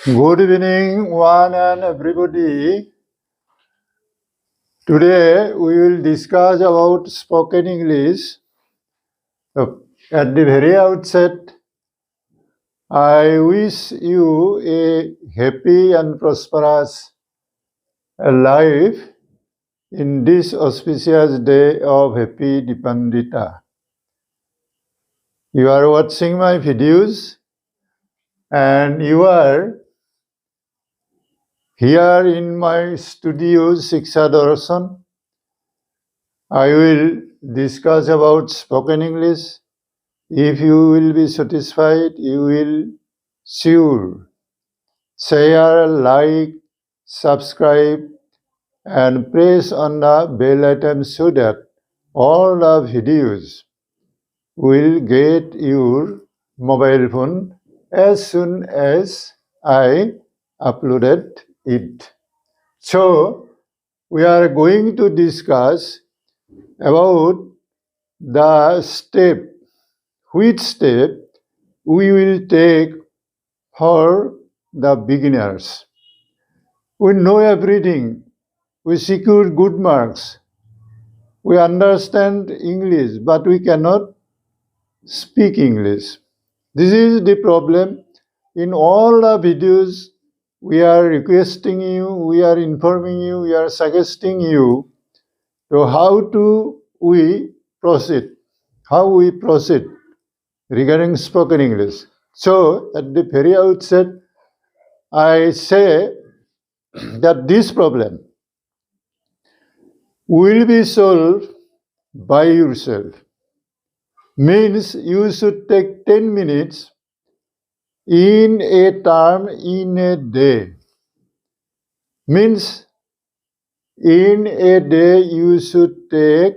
Good evening, one and everybody. Today we will discuss about spoken English. At the very outset, I wish you a happy and prosperous life in this auspicious day of Happy Dipandita. You are watching my videos and you are here in my studio Sikshi Darshan. I will discuss about spoken English. If you will be satisfied, you will sure share, like, subscribe, and press on the bell icon so that all the videos will get your mobile phone as soon as I uploaded it. So, we are going to discuss about the step, which step we will take for the beginners. We know everything, we secure good marks, we understand English, but we cannot speak English. This is the problem. In all the videos, we are requesting you, we are informing you, we are suggesting you to how we proceed regarding spoken English. So, at the very outset, I say that this problem will be solved by yourself. Means you should take 10 minutes in a term in a day. Means in a day you should take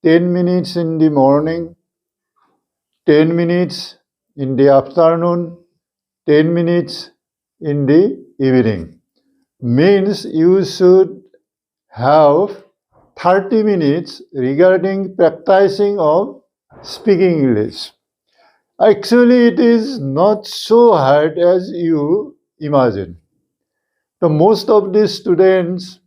10 minutes in the morning, 10 minutes in the afternoon, 10 minutes in the evening. Means you should have 30 minutes regarding practicing of speaking English. Actually, it is not so hard as you imagine. So most of the students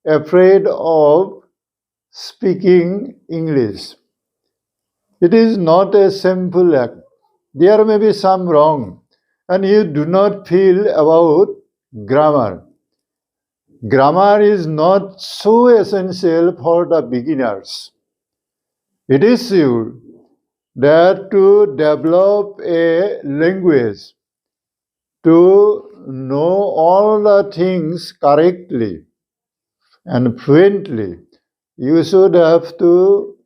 afraid of speaking English. It is not a simple act. There may be some wrong, and you do not feel about grammar. Grammar is not so essential for the beginners. It is sure that to develop a language, to know all the things correctly and fluently, you should have to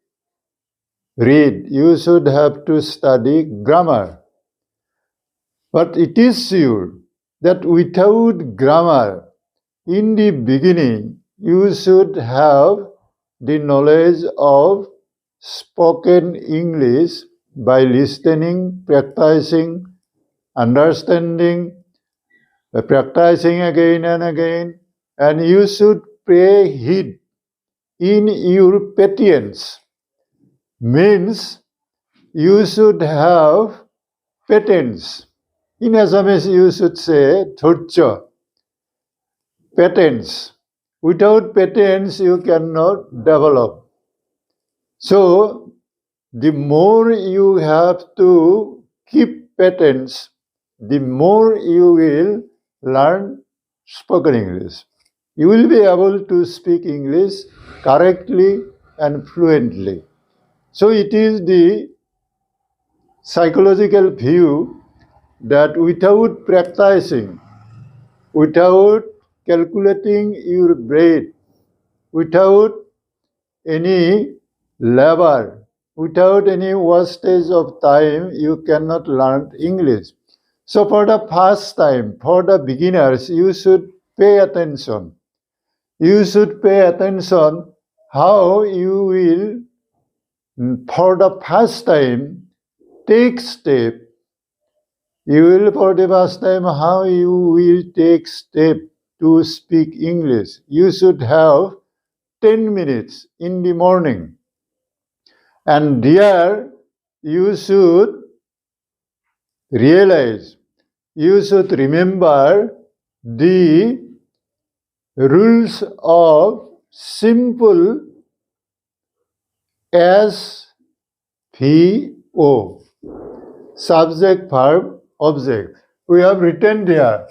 read, you should have to study grammar. But it is sure that without grammar, in the beginning, you should have the knowledge of spoken English by listening, practicing, understanding, practicing again and again, and you should pay heed in your patience. Means you should have patience. In Assamese, you should say dhorjo. Patience. Without patience, you cannot develop. So, the more you have to keep patience, the more you will learn spoken English. You will be able to speak English correctly and fluently. So, it is the psychological view that without practicing, without calculating your brain, without any labor, without any wastage of time, you cannot learn English. So for the first time, for the beginners, you should pay attention. You should pay attention how you will, for the first time, take step. You will for the first time how you will take step to speak English. You should have 10 minutes in the morning. And there you should realize you should remember the rules of simple SVO, subject, verb, object. We have written there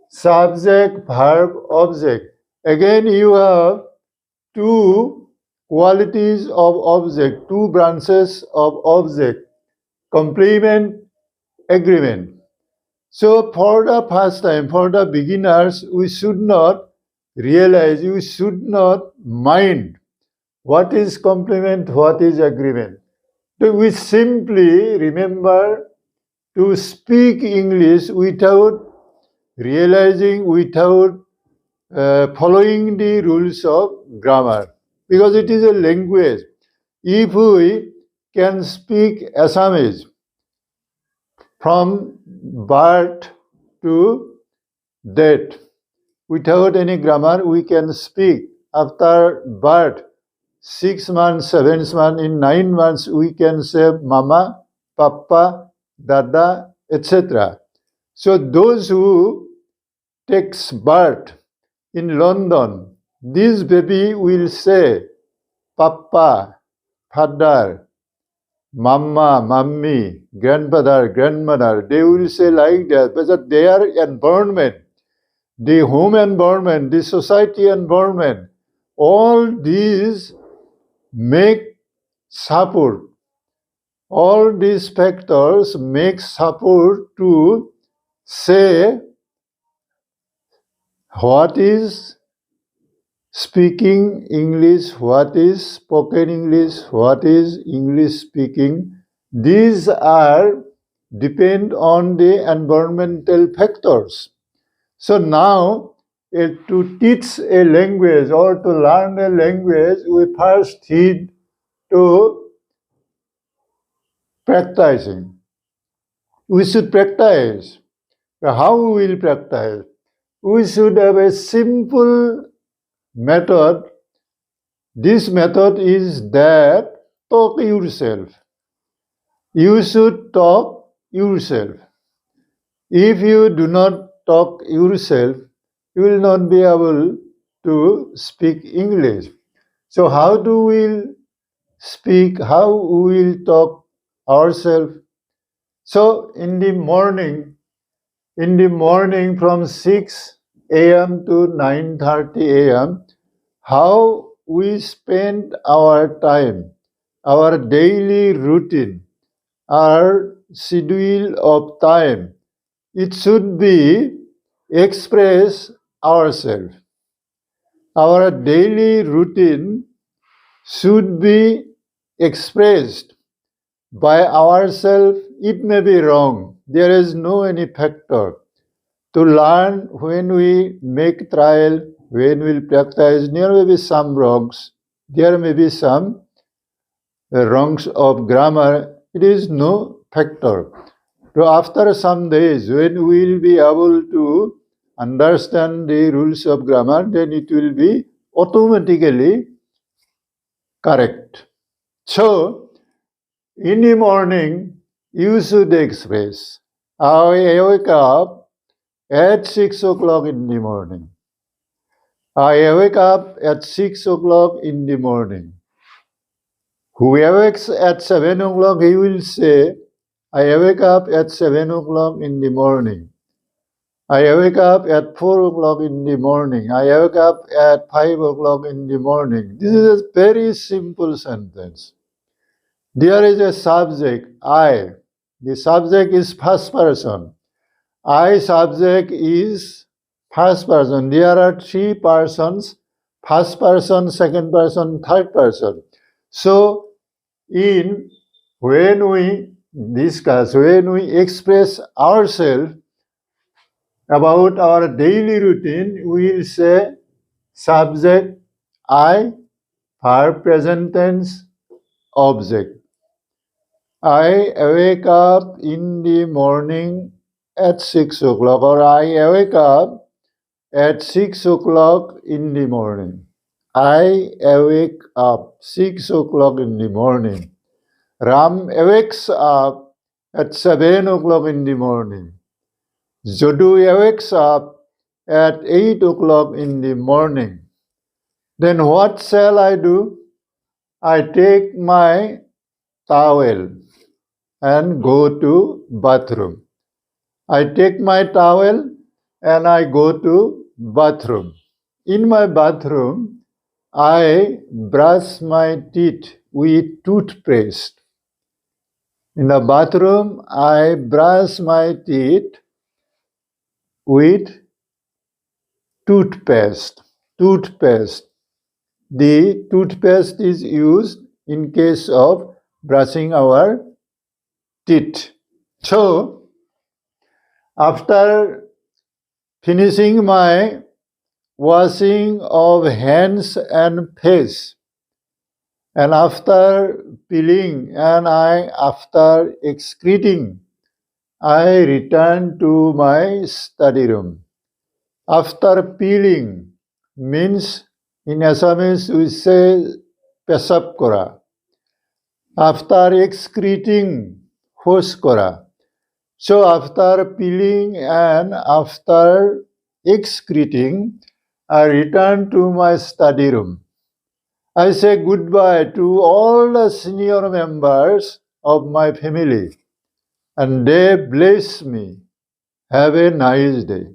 subject, verb, object. Again, you have two qualities of object, two branches of object, complement, agreement. So for the first time, for the beginners, we should not realize, we should not mind what is complement, what is agreement. So we simply remember to speak English without realizing, without following the rules of grammar, because it is a language. If we can speak Assamese from birth to death without any grammar, we can speak. After birth, 6 months, 7 months, in 9 months, we can say mama, papa, dada, etc. So those who takes birth in London, this baby will say papa, father, mama, mummy, grandfather, grandmother. They will say like that, but their environment, the home environment, the society environment, all these make support. All these factors make support to say what is speaking English, what is spoken English, what is English speaking. These are depend on the environmental factors. So now, to teach a language or to learn a language, we first need to practicing. We should practice. How we will practice? We should have a simple method. This method is that talk yourself. You should talk yourself. If you do not talk yourself, you will not be able to speak English. So how do we speak? How we will talk ourselves? So in the morning from 6 a.m. to 9:30 a.m., how we spend our time, our daily routine, our schedule of time, it should be express ourselves. Our daily routine should be expressed by ourselves. It may be wrong. There is no any factor. To learn, when we make trial, when we practice, there may be some wrongs. There may be some wrongs of grammar. It is no factor. So after some days, when we will be able to understand the rules of grammar, then it will be automatically correct. So, in the morning, you should express, I wake up at 6 o'clock in the morning. I wake up at 6 o'clock in the morning. Who awakes at 7 o'clock, he will say, I wake up at 7 o'clock in the morning. I wake up at 4 o'clock in the morning. I wake up at 5 o'clock in the morning. This is a very simple sentence. There is a subject, I. The subject is first person. I subject is first person. There are three persons, first person, second person, third person. So, when we discuss, when we express ourselves about our daily routine, we will say subject, I, verb, present tense, object. I wake up in the morning at 6 o'clock, or I wake up at 6 o'clock in the morning. I awake up 6 o'clock in the morning. Ram awakes up at 7 o'clock in the morning. Jodu wakes up at 8 o'clock in the morning. Then what shall I do? I take my towel and go to bathroom. I take my towel and I go to bathroom. In my bathroom, I brush my teeth with toothpaste. In the bathroom, I brush my teeth with toothpaste. Toothpaste. The toothpaste is used in case of brushing our teeth. So, after finishing my washing of hands and face, and after peeling and after excreting, I return to my study room. After peeling means in Assamese we say pesap kora. After excreting, hos kora. So after peeling and after excreting, I return to my study room. I say goodbye to all the senior members of my family and they bless me. Have a nice day.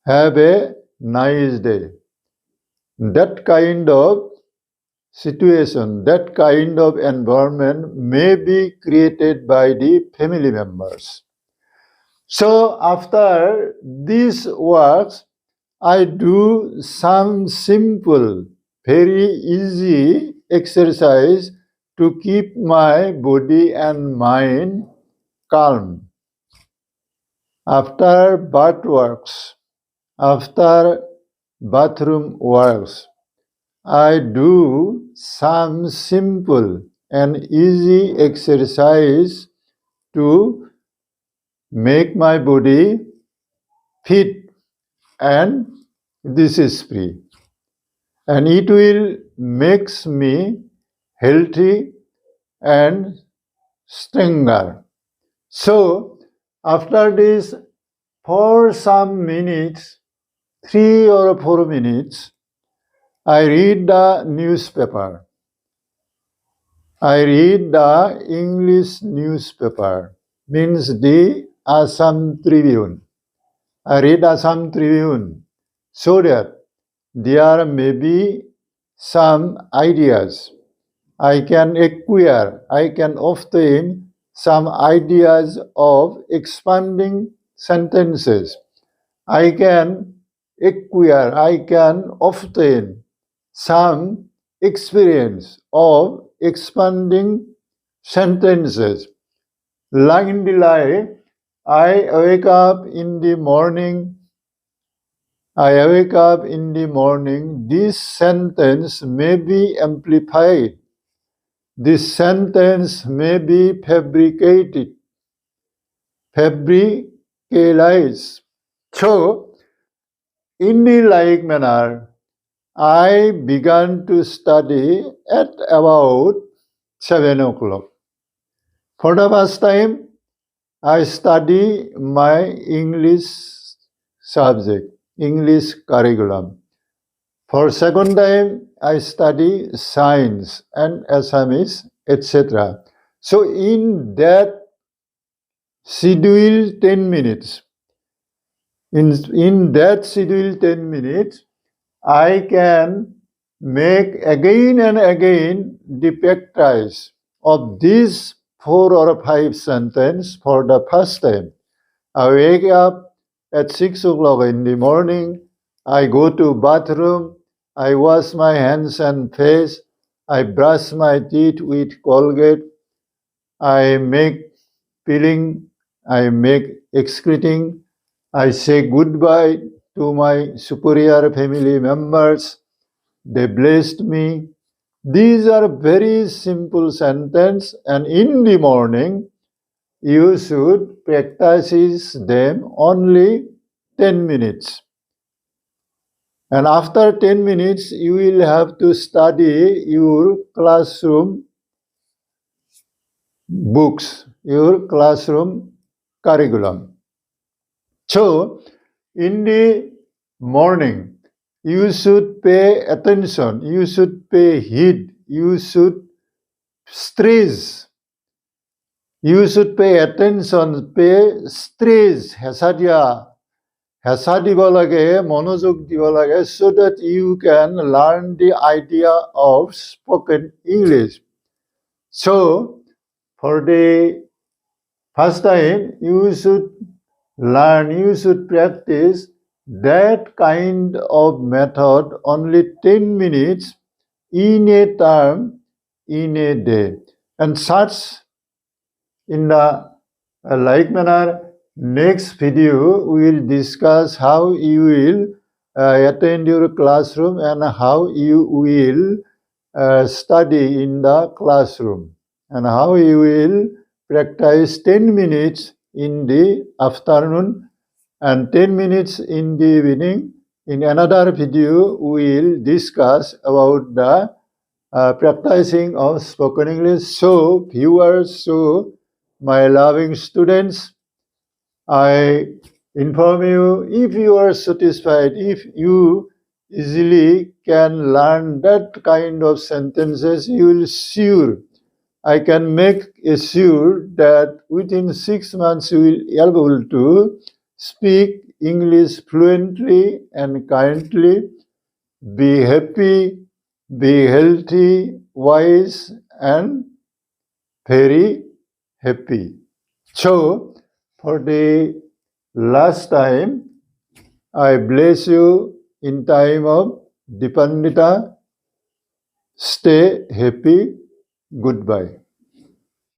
Have a nice day. That kind of situation, that kind of environment may be created by the family members. So after these works, I do some simple, very easy exercise to keep my body and mind calm. After bath works, after bathroom works, I do some simple and easy exercise to make my body fit and this is free. And it will makes me healthy and stronger. So after this, for some minutes, 3 or 4 minutes, I read the newspaper. I read the English newspaper, means the Assam Tribune. I read Assam Tribune so that there may be some ideas. I can acquire, I can obtain some ideas of expanding sentences. I can acquire, I can obtain some experience of expanding sentences. Line the line, I wake up in the morning. I wake up in the morning. This sentence may be amplified. This sentence may be fabricated, fabricalized. So, in the like manner, I began to study at about 7 o'clock. For the first time, I study my English subject, English curriculum. For second time, I study science and Assamese, etc. So in that schedule 10 minutes, in that schedule 10 minutes, I can make again and again the practice of these 4 or 5 sentences for the first time. I wake up at 6 o'clock in the morning. I go to bathroom. I wash my hands and face. I brush my teeth with Colgate. I make peeling. I make excreting. I say goodbye to my superior family members. They blessed me. These are very simple sentences, and in the morning you should practice them only 10 minutes. And after 10 minutes, you will have to study your classroom books, your classroom curriculum. So, in the morning, you should pay attention, you should pay heed, you should stress, you should pay attention, pay stress, হেঁচা দিব লাগে, মনোযোগ দিব লাগে, so that you can learn the idea of spoken English. So, for the first time, you should learn, you should practice that kind of method only 10 minutes in a term, in a day. And such in the like manner, next video we will discuss how you will attend your classroom and how you will study in the classroom and how you will practice 10 minutes in the afternoon and 10 minutes in the evening. In another video, we will discuss about the practicing of spoken English. So, viewers, so my loving students, I inform you, if you are satisfied, if you easily can learn that kind of sentences, you will sure, I can make assure that within 6 months you will be able to speak English fluently and kindly, be happy, be healthy, wise, and very happy. So, for the last time, I bless you in time of Dipandita. Stay happy. Goodbye.